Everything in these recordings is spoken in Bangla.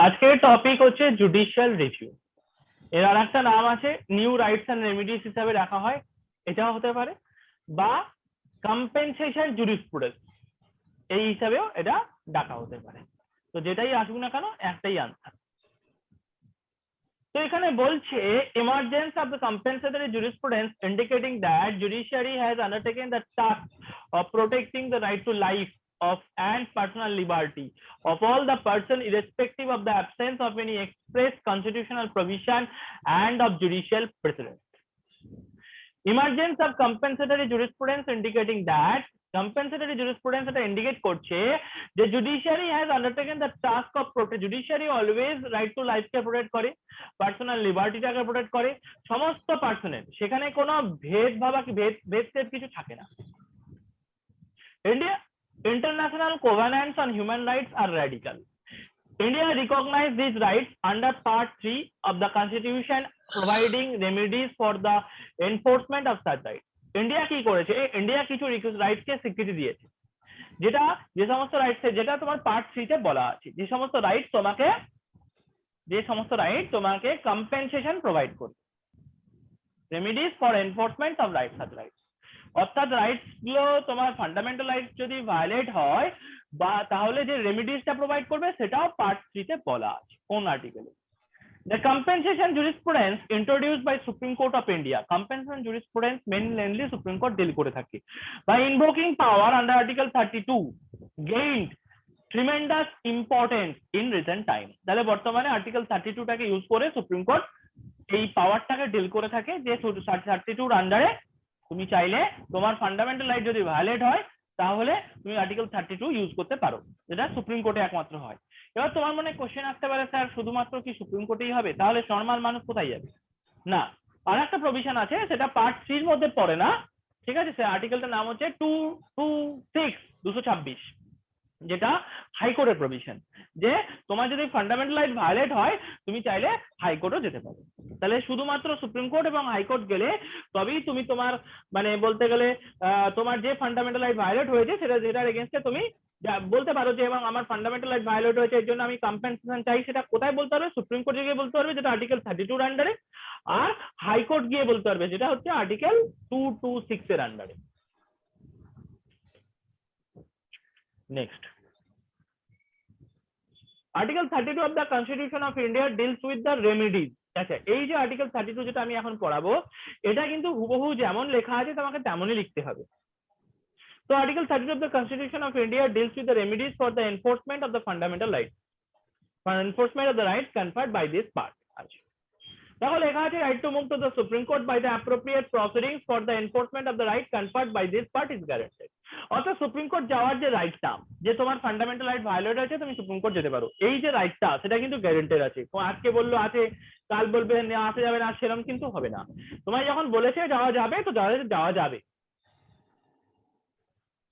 আজকের টপিক হচ্ছে জুডিশিয়াল রিভিউ। এর আর একটা নাম আছে নিউ রাইটস এন্ড রেমিডিস হিসাবে রাখা হয়, এটাও হতে পারে, বা কম্পেনসেশন জুরিসপ্রুডেন্স এই হিসাবেও এটা ডাকা হতে পারে। তো যেটাই আসুক না কেন একটাই আনসার। তো এখানে বলছে emergence of the compensatory jurisprudence indicating that judiciary has undertaken the task of protecting the right to life of and personal liberty of all the person irrespective of the absence of any express constitutional provision and of judicial precedent. Emergence of compensatory jurisprudence indicating that compensatory jurisprudence এটা indicate করছে যে judiciary has undertaken the task of protect. Judiciary always right to life K protect করে, personal liberty টাকে protect করে, সমস্ত পার্সনের, সেখানে কোনো ভেদভাব ভেদ কিছু থাকে না। India International covenants on human rights are radical. India recognized these rights under Part 3 of the Constitution, providing remedies for the enforcement of such rights. India কি করেছে? India কিছু রাইটস কে স্বীকৃতি দিয়েছে, যেটা যে সমস্ত রাইটস যেটা তোমার পার্ট 3 তে বলা আছে, যে সমস্ত রাইট তোমাকে কম্পেনসেশন প্রোভাইড করবে, remedies for enforcement of rights such rights. অর্থাৎ রাইটস গুলো তোমার ফান্ডামেন্টাল রাইটস যদি ভায়োলেট হয় বা তাহলে যে রেমিডিসটা প্রোভাইড করবে সেটাও পার্ট 3 তে বলা আছে কোন আর্টিকেলে। The compensation jurisprudence introduced by Supreme Court of India. Compensation jurisprudence mainly Supreme Court deal করে থাকে। By invoking power under Article 32 gained tremendous importance in recent time. তাহলে বর্তমানে আর্টিকেল 32 টাকে ইউজ করে সুপ্রিম কোর্ট এই পাওয়ারটাকে ডিল করে থাকে যে 32 এর আন্ডারে তুমি চাইলে তোমার ফান্ডামেন্টাল রাইট যদি ভায়োলেট হয় তাহলে তুমি আর্টিকেল 32 ইউজ করতে পারো, যেটা সুপ্রিম কোর্টে একমাত্র হয়। এবার তোমার মনে কোশ্চেন আসতে পারে, স্যার শুধুমাত্র কি সুপ্রিম কোর্টেই হবে? তাহলে নরমাল মানুষ কোথায় যাবে? না, আর একটা প্রভিশন আছে, সেটা পার্ট 3 এর মধ্যে পড়ে না, ঠিক আছে? সে আর্টিকেলটার নাম হচ্ছে 226, যেটা হাইকোর্টের প্রভিশন, যে তোমার যদি ফান্ডামেন্টাল রাইট ভায়োলেট হয় তুমি চাইলে হাইকোর্টও যেতে পারো। তাহলে শুধুমাত্র সুপ্রিম কোর্ট এবং হাইকোর্ট গেলে তবেই তুমি তোমার মানে বলতে গেলে তোমার যে ফান্ডামেন্টাল রাইট ভায়োলেট হয়েছে যেটার এগেইনস্টে তুমি বলতে পারো যে এবং আমার ফান্ডামেন্টাল রাইট ভায়োলেট হয়েছে এর জন্য আমি কম্পেনসেশন চাই, সেটা কোথায় বলতে পারবে? সুপ্রিম কোর্টে গিয়ে বলতে পারবে, যেটা আর্টিকেল 32 এর আন্ডারে, আর হাইকোর্ট গিয়ে বলতে পারবে, যেটা হচ্ছে আর্টিকেল 226 এর আন্ডারে। Next, Article 32 of the Constitution of India deals with the remedies. আচ্ছা, এই যে আর্টিকেল 32 যেটা আমি এখন পড়াবো এটা কিন্তু হুবহু যেমন লেখা আছে তোমাকে তেমনই লিখতে হবে। তো article 32 of the Constitution of India deals with the remedies for the enforcement of the fundamental rights, for enforcement of the rights conferred by this part. আচ্ছা, দেখো লেখা আছে right to move to the Supreme Court by the appropriate proceedings for the enforcement of the right conferred by this part is guaranteed. অর্থাৎ সুপ্রিম কোর্ট যাওয়ার যে রাইটটা, যে তোমার ফান্ডামেন্টাল রাইট ভায়োলেট আছে তুমি সুপ্রিম কোর্ট যেতে পারো, এই যে রাইটটা সেটা কিন্তু গ্যারান্টেড আছে। আজকে বললো আছে, কাল বলবে আসা যাবে না, সেরকম কিন্তু হবে না। তোমায় যখন বলেছে যাওয়া যাবে তো যাওয়া যাবে।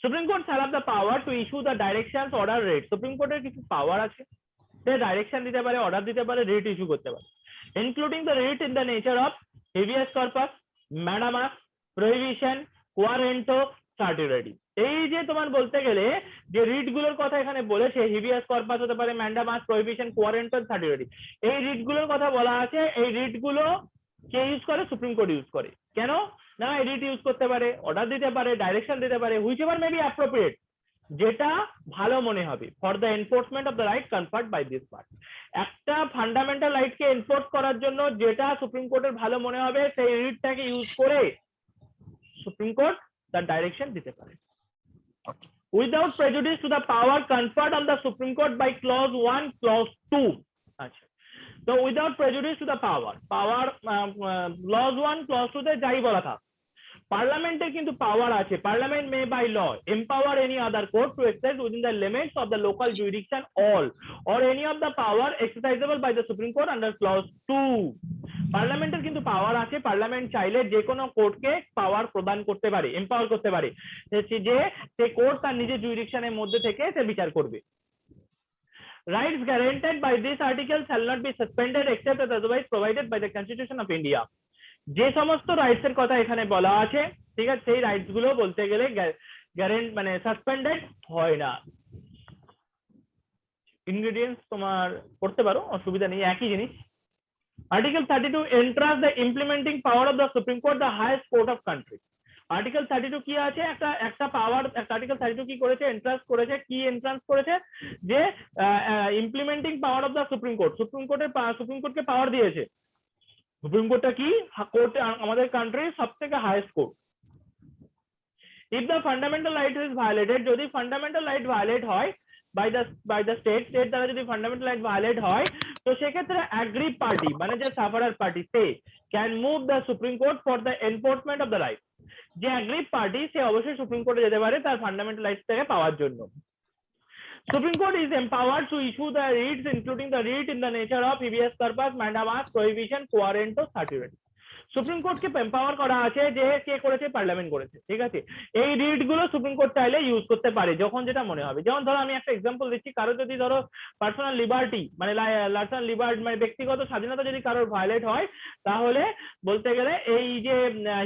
Supreme court shall have the power to issue the directions, order, rate. Supreme কোর্টের কিছু পাওয়ার আছে, সে ডাইরেকশন দিতে পারে, অর্ডার দিতে পারে, রেট ইস্যু করতে পারে, including the rate in the nature of habeas corpus, mandamus, prohibition, কোয়ারেন্টো, certificate. এই যে তোমার বলতে গেলে যে রিট গুলোর কথা এখানে বলেছে, হেভিয়াস কর্পাস হতে পারে, ম্যান্ডামাস, প্রহিবিশন, কোয়ারেন্টো, সার্টিফিকেট, এই রিট গুলোর কথা বলা আছে। এই রিট গুলো কে ইউজ করে? সুপ্রিম কোর্ট ইউজ করে। কেন না? রিট ইউজ করতে পারে, অর্ডার দিতে পারে, ডাইরেকশন দিতে পারে, whichever may be appropriate, যেটা ভালো মনে হবে, for the enforcement of the right conferred by this part. একটা ফান্ডামেন্টাল রাইট কে এনফোর্স করার জন্য যেটা সুপ্রিম কোর্টের ভালো মনে হবে সেই রিটটাকে ইউজ করে সুপ্রিম কোর্ট তার ডাইরেকশন দিতে পারে, without prejudice to the power conferred on the supreme Court by clause 1, clause 2। আচ্ছা, তো without prejudice to the power clause 1, clause 2 তে যাই বলা থাক, পার্লামেন্টের কিন্তু পাওয়ার আছে। Parliament may by law empower any other court to exercise within the limits of the local jurisdiction all or any of the power exercisable by the supreme court under clause 2। পার্লামেন্টের কিন্তু পাওয়ার আছে, পার্লামেন্ট চাইলে যে কোনো কোর্টকে পাওয়ার প্রদান করতে পারে, এম্পাওয়ার করতে পারে, যে সে কোর্ট তার নিজের জুরিডিকশনের মধ্যে থেকে সে বিচার করবে। Rights guaranteed by this article shall not be suspended except as otherwise provided by the Constitution of India. যে সমস্ত রাইটস এর কথা এখানে বলা আছে, ঠিক আছে, সেই রাইটস গুলো বলতে গেলে গ্যারেন্ট মানে সাসপেন্ডেড হয় না। ইনগ্রেডিয়েন্টস তোমার করতে পারো, অসুবিধা নেই, একই জিনিস। Article 32 entrusts the implementing power of the Supreme Court, the highest court of country. Article 32 কি আছে, একটা পাওয়ার, আর্টিকেল 32 কি করেছে, এন্ট্রান্স করেছে, কি এন্ট্রান্স করেছে যে implementing power of the supreme Court, Supreme কোর্টকে পাওয়ার দিয়েছে। সুপ্রিম কোর্টটা কি, কোর্ট আমাদের কান্ট্রির সবথেকে highest court. if the fundamental right is violated, যদি ফান্ডামেন্টাল রাইট ভায়োলেট হয় বাই দ্য স্টেট দ্বারা, যদি ফান্ডামেন্টাল রাইট ভায়োলেট হয়, তো সেক্ষেত্রে অ্যাগ্রি পার্টি মানে যে sufferer party, say can move the supreme court for the enforcement of the right. যে অ্যাগ্রি পার্টি সে অবশ্যই সুপ্রিম কোর্টে যেতে পারে তার ফান্ডামেন্টাল রাইটসটাকে পাওয়ার জন্য। Supreme Court is empowered to issue the writs, including the writ in the nature of habeas corpus, mandamus, prohibition, querento, certiorari. Supreme কোর্টকে এম্পাওয়ার করা আছে, যে কে করেছে, পার্লামেন্ট করেছে, ঠিক আছে। এই রিট গুলো সুপ্রিম কোর্ট চাইলে ইউজ করতে পারে যখন যেটা মনে হবে। যেমন ধরো আমি একটা এক্সাম্পল দিচ্ছি, কারো যদি ধরো পার্সোনাল লিবার্টি মানে ব্যক্তিগত স্বাধীনতা যদি কারোর ভায়োলেট হয়, তাহলে বলতে গেলে এই যে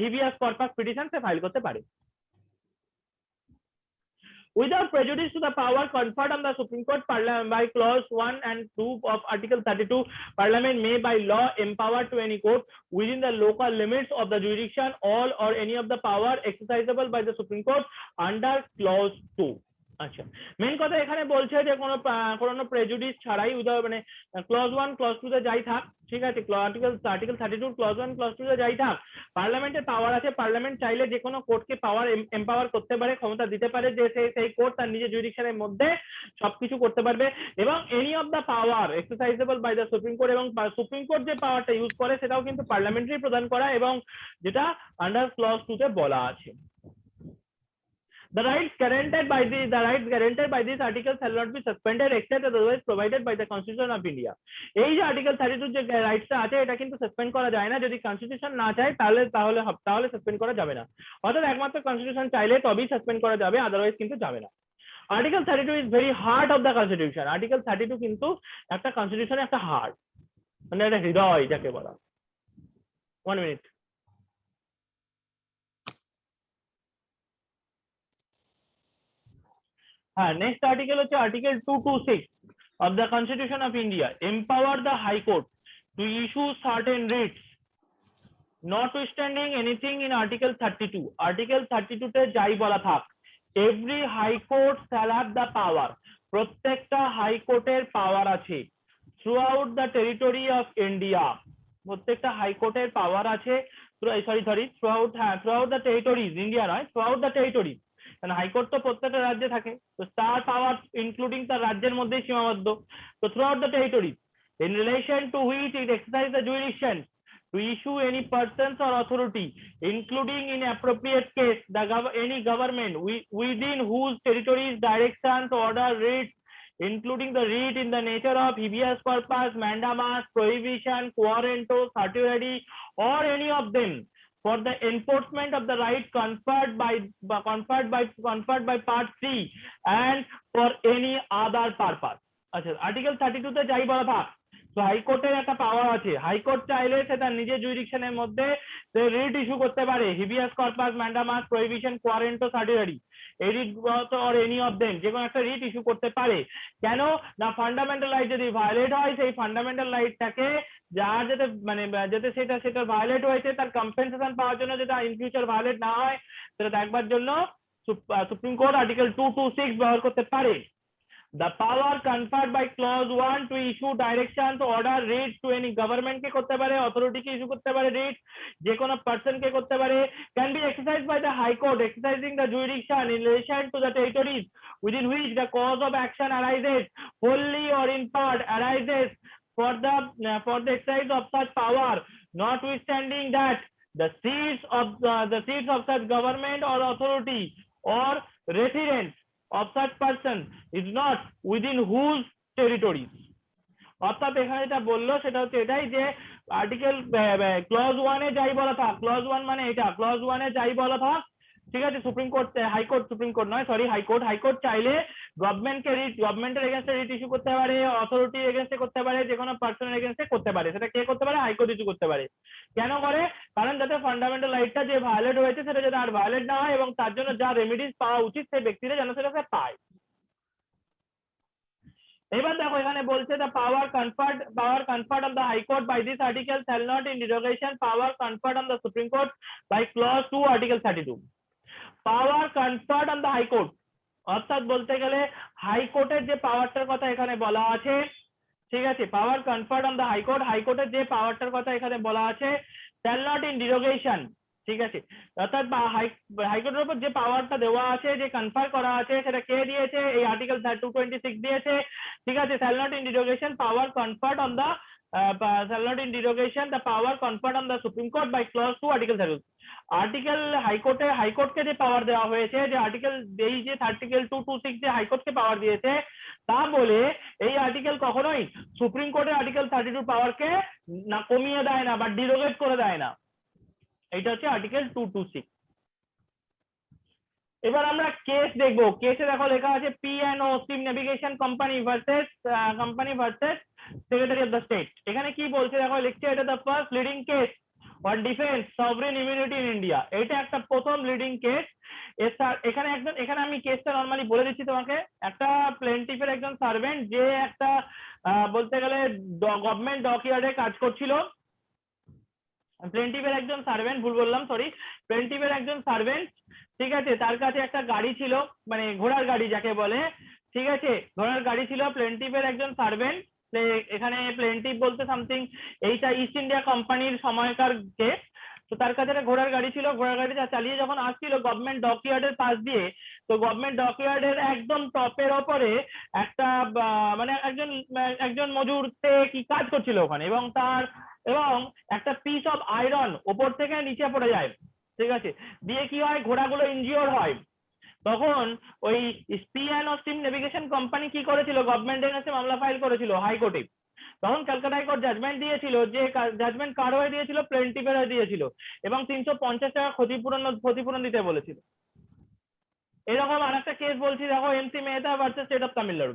হিবিয়াস কর্পাস পিটিশন সে ফাইল করতে পারে। Without prejudice to the power conferred on the Supreme Court by clause 1 and 2 of Article 32, Parliament may by law empower to any court within the local limits of the jurisdiction all or any of the power exercisable by the Supreme Court under clause 2. আচ্ছা, মেন কথা এখানে বলছে যে কোনো প্রেজুডিস ছাড়াই, মানে ক্লজ 1 ক্লজ 2 তে যাই থাক, ঠিক আছে, আর্টিকেল 32 ক্লজ 1 ক্লজ 2 তে যাই থাক, পার্লামেন্টের পাওয়ার আছে, পার্লামেন্ট চাইলে যে কোনো কোর্টকে পাওয়ার এম্পাওয়ার করতে পারে, ক্ষমতা দিতে পারে যে সেই কোর্ট তার নিজের জুরিডিকশনের মধ্যে সবকিছু করতে পারবে, এবং any of the power exercisable by the supreme court, এবং সুপ্রিম কোর্ট যে পাওয়ারটা ইউজ করে সেটাও কিন্তু পার্লামেন্টারি প্রদান করা, এবং যেটা আন্ডার ক্লজ 2 তে বলা আছে। The rights guaranteed by this article shall not be suspended except otherwise provided by the Constitution of India. এই যে আর্টিকেল 32 যে রাইটসটা আছে, এটা কিন্তু সাসপেন্ড করা যায় না, যদি কনস্টিটিউশন না চায় তাহলে সাসপেন্ড করা যাবে না। অর্থাৎ একমাত্র কনস্টিটিউশন চাইলে তবেই সাসপেন্ড করা যাবে, আদারওয়াইজ কিন্তু যাবে না। Article 32 is very heart of the constitution. Article 32 কিন্তু একটা কনস্টিটিউশনের একটা হার্ট, মানে একটা হৃদয় যাকে বলা। 1 মিনিট। হ্যাঁ, নেক্সট আর্টিকেল হচ্ছে article 226 of the Constitution of India, empower the High Court to issue certain writs notwithstanding anything in Article 32. Article 32 তে যাই বলা থাক, every High Court shall have the power, প্রত্যেকটা হাই কোর্টের পাওয়ার আছে, throughout the territory of India, প্রত্যেকটা হাই কোর্টের পাওয়ার আছে, throughout the territories, India নয়, throughout the territories, কারণ হাইকোর্ট তো প্রত্যেকটা রাজ্যে থাকে, তো তার পাওয়ার ইনক্লুডিং তার রাজ্যের মধ্যেই সীমাবদ্ধ। তো throughout the territory in relation to which it exercises the jurisdiction to issue any persons or authority, including in appropriate case any government within whose territories directions, order, writs, including the writ in the nature of habeas corpus, mandamus, prohibition, querento, certiorari, or any of them for the enforcement of the right conferred by part 3 and for any other purpose. আচ্ছা, আর্টিকেল 32 তে যাই বলা থাক, তো হাইকোর্টের একটা পাওয়ার আছে, হাইকোর্ট চাইলে সে তার নিজের জুরিডিকশনের মধ্যে রিট ইস্যু করতে পারে, হিবিয়াস কর্পাস, ম্যান্ডামাস, প্রহিবিশন, কোয়ারেন্টো, সার্টিওরারি, এই writ or any of them, যে কোনো একটা রিট ইস্যু করতে পারে। কেন না, ফান্ডামেন্টাল রাইট যদি ভায়োলেট হয়, সেই ফান্ডামেন্টাল রাইটটাকে যার যাতে সেটা ভায়োলেট হয়েছে তার কম্পেনসেশন পাওয়ার জন্য, যেটা ইন ফিউচার ভায়োলেট না হয় সেটা দেখবার জন্য সুপ্রিম কোর্ট আর্টিকেল 226 ব্যবহার করতে পারে। The power conferred by clause 1 to issue directions, order, writs to any government কে করতে পারে, authority কে ইস্যু করতে পারে, writ যে কোনো পারসন কে করতে পারে, can be exercised by the high court exercising the jurisdiction in relation to the territories within which the cause of action arises, wholly or in part arises for the exercise of such power, notwithstanding that the seats of such government or authority or residence of such person is not within whose territories. অর্থাৎ এখানে যেটা বললো সেটা হচ্ছে এটাই যে আর্টিকেল ক্লজ 1 এ যাই বলা থাক, ক্লজ 1 মানে এটা, ক্লজ 1 এ যাই বলা থাক, ঠিক আছে, সুপ্রিম কোর্ট, সুপ্রিম কোর্ট নয়, সরি, হাইকোর্ট চাইলে গভর্নমেন্টের এগেইনস্টে রিট ইস্যু করতে পারে, অথরিটির এগেইনস্টে করতে পারে, যে কোনো পার্সনের এগেইনস্টে করতে পারে। সেটা কে করতে পারে? হাইকোর্ট ইস্যু করতে পারে। কেন করে? কারণ যাতে ফান্ডামেন্টাল রাইটটা যে ভায়োলেট হয়েছে সেটা যাতে আর ভায়োলেট না হয়, এবং তার জন্য যা রেমিডিস পাওয়া উচিত সেই ব্যক্তিরা যেন সেটা পায়। এবার দেখো এখানে বলছে the power conferred on the high court by this article shall not in derogation power conferred on the supreme court by clause 2 article 32 power conferred on the high court অর্থাৎ বলতে গেলে হাইকোর্টের যে পাওয়ারটার কথা এখানে বলা আছে, ঠিক আছে, পাওয়ার কনফার্ড অন দা হাইকোর্টের যে পাওয়ারটার কথা এখানে বলা আছে শ্যাল নট ইন ডিরোগেশন, ঠিক আছে, অর্থাৎ হাইকোর্টের উপর যে পাওয়ারটা দেওয়া আছে, যে কনফার করা আছে, সেটা কে দিয়েছে? এই আর্টিকেল 226 দিয়েছে, ঠিক আছে। Shall not in derogation power conferred on the shall not in derogation the power conferred on the Supreme Court by clause 2 article 32 article হাইকোর্টকে যে পাওয়ার দেওয়া হয়েছে, যে আর্টিকেল এই যে আর্টিকেল 226 যে হাইকোর্টকে পাওয়ার দিয়েছে, তা বলে এই আর্টিকেল কখনোই সুপ্রিম কোর্টের আর্টিকেল 32 পাওয়ারকে না কমিয়ে দেয় না বা ডিরোগেট করে দেয় না। এটা হচ্ছে আর্টিকেল 226। এবার আমরা কেস দেখবো। কেসে দেখো লেখা আছে P&O steam navigation company versus secretary of the state. এখানে কি বলছে দেখো, লিখছে এটা the first leading case on defence sovereign immunity in India. এটা একটা প্রথম লিডিং কেস। এখানে আমি কেসটা নরমালি বলে দিচ্ছি তোমাকে। একটা প্লেন্টিফের একজন সার্ভেন্ট, যে একটা বলতে গেলে গভর্নমেন্ট ডকইয়ার্ডে কাজ করছিল। প্লেন্টিফের একজন সার্ভেন্ট, ভুল বললাম, সরি, প্লেন্টিফের একজন সার্ভেন্ট, ঠিক আছে, তার কাছে একটা গাড়ি ছিল, মানে ঘোড়ার গাড়ি যাকে বলে, ঠিক আছে, ঘোড়ার গাড়ি ছিল প্লেন্টিফের একজন সার্ভেন্ট। এখানে প্লেন্টিফ বলতে সামথিং এইটা ইস্ট ইন্ডিয়া কোম্পানির সময়কার কেস। তো তার কাছে একটা ঘোড়ার গাড়ি ছিল, ঘোড়ার গাড়িটা চালিয়ে যখন আসছিল গভর্নমেন্ট ডকইয়ার্ডের পাশ দিয়ে, তো গভর্নমেন্ট ডকইয়ার্ডের একদম টপের ওপরে একটা মানে একজন মজুর কি কাজ করছিল ওখানে, এবং একটা পিস অফ আয়রন ওপর থেকে নিচে পড়ে যায়, ঠিক আছে, দিয়ে কি হয়, ঘোড়াগুলো ইনজিওর হয়। তখন ওই P&O স্টিম নেভিগেশন কোম্পানি কি করেছিল, গভর্নমেন্টের কাছে মামলা ফাইল করেছিল হাইকোর্টে। তখন কলকাতা হাইকোর্ট জাজমেন্ট দিয়েছিল, যে জাজমেন্ট কার হয়ে দিয়েছিল, প্লেন্টিফের হয়ে দিয়েছিল, এবং 350 টাকা ক্ষতিপূরণ দিতে বলেছিল। এরকম আরেকটা কেস বলছি দেখো, MC Mehta versus state of Tamil Nadu.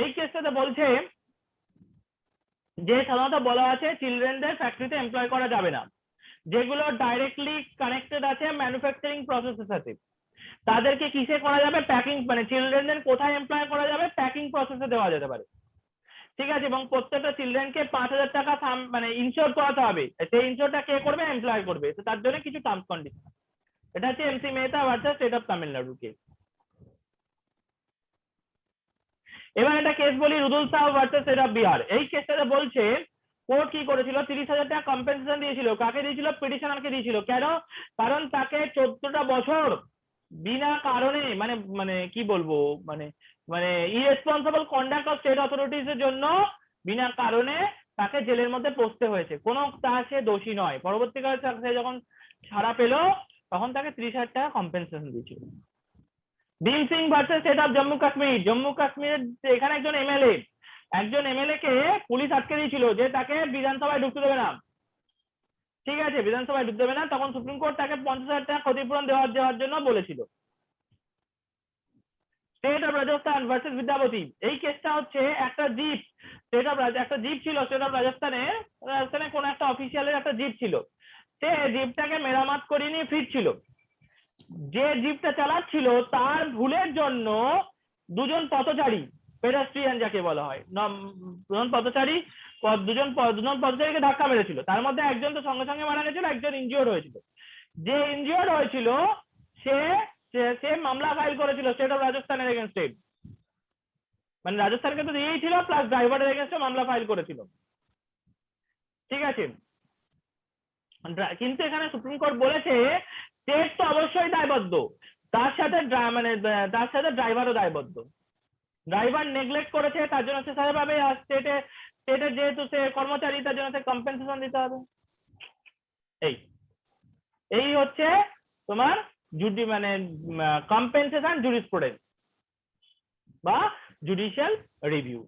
এই কেসটাতে বলছে যে সাধারণত বলা আছে চিলড্রেনদের ফ্যাক্টরিতে এমপ্লয় করা যাবে না, যেগুলো ডাইরেক্টলি কানেক্টেড আছে ম্যানুফ্যাকচারিং প্রসেসের সাথে। তাদেরকে কিসে করা যাবে, প্যাকিং, মানে চিলড্রেনদের কোথায় এমপ্লয় করা যাবে, প্যাকিং প্রসেসে দেওয়া যেতে পারে, ঠিক আছে, এবং প্রত্যেকটা চিলড্রেনকে 5000 টাকা মানে ইনশিওর করাতে হবে। সেই ইনশিওরটা কে করবে, এমপ্লয় করবে। তো তার জন্য কিছু টার্মস কন্ডিশন। এটা হচ্ছে MC Mehta versus state of Tamil Nadu case. এবার একটা কেস বলি, রুদুল সাহ ভার্সেস স্টেট অফ বিহার। এই কেসটাতে বলছে কোর্ট কি করেছিল, 30,000 টাকা কম্পেনসেশন দিয়েছিল। কাকে দিয়েছিল? পিটিশনারকে দিয়েছিল। কেন? কারণ তাকে 14টা বছর বিনা কারণে, মানে মানে কি বলবো, মানে মানে irresponsible conduct of state authorities এর জন্য বিনা কারণে তাকে জেলের মধ্যে পড়তে হয়েছে। কোনো সে দোষী নয়। পরবর্তীকালে সে যখন ছাড়া পেলো, তখন তাকে 30,000 টাকা কম্পেনসেশন দিয়েছিল। Bhim Singh versus state of Jammu Kashmir. Jammu কাশ্মীরের এখানে একজন এমএলএ কে পুলিশ আটকে দিয়েছিল, যে তাকে বিধানসভায় ঢুকতে দেবে না, ঠিক আছে, বিধানসভায় ঢুকতে দেবে না। তখন সুপ্রিম কোর্ট তাকে 50,000 টাকা ক্ষতিপূরণ দেওয়ার জন্য বলেছিল। State of Rajasthan versus Vidyapati. এই কেসটা হচ্ছে একটা জিপ, একটা জিপ ছিল স্টেট অফ রাজস্থানে কোন একটা অফিসিয়ালের একটা জিপ ছিল। সে জিপটাকে মেরামত করে নিয়ে ফিরছিল। যে জিপটা চালাচ্ছিল তার ভুলের জন্য দুজন পথচারী, পেডেস্ট্রিয়ান যাকে বলা হয়, দুজন পথচারীকে ধাক্কা মেরেছিল। তার মধ্যে একজন তো সঙ্গে সঙ্গে মারা গেছিল, একজন ইনজিওর্ড হয়েছিল। যে ইনজিওর্ড হয়েছিল সে মামলা ফাইল করেছিল স্টেট অফ রাজস্থানের এগেনস্টে, মানে রাজস্থানকে তো দিয়েই ছিল, প্লাস ড্রাইভারের এগেনস্টে মামলা ফাইল করেছিল, ঠিক আছে। কিন্তু এখানে সুপ্রিম কোর্ট বলেছে স্টেট তো অবশ্যই দায়বদ্ধ, তার সাথে ড্রাইভারও দায়বদ্ধ। ড্রাইভার নেগলেক্ট করেছে, তার জন্য সে সাজা পাবে। আর স্টেটের যেহেতু সে কর্মচারী, তার জন্য সে কম্পেনসেশন দিতে হবে। এই হচ্ছে তোমার মানে কম্পেনসেশন জুরিসপ্রুডেন্স বা জুডিশিয়াল রিভিউ।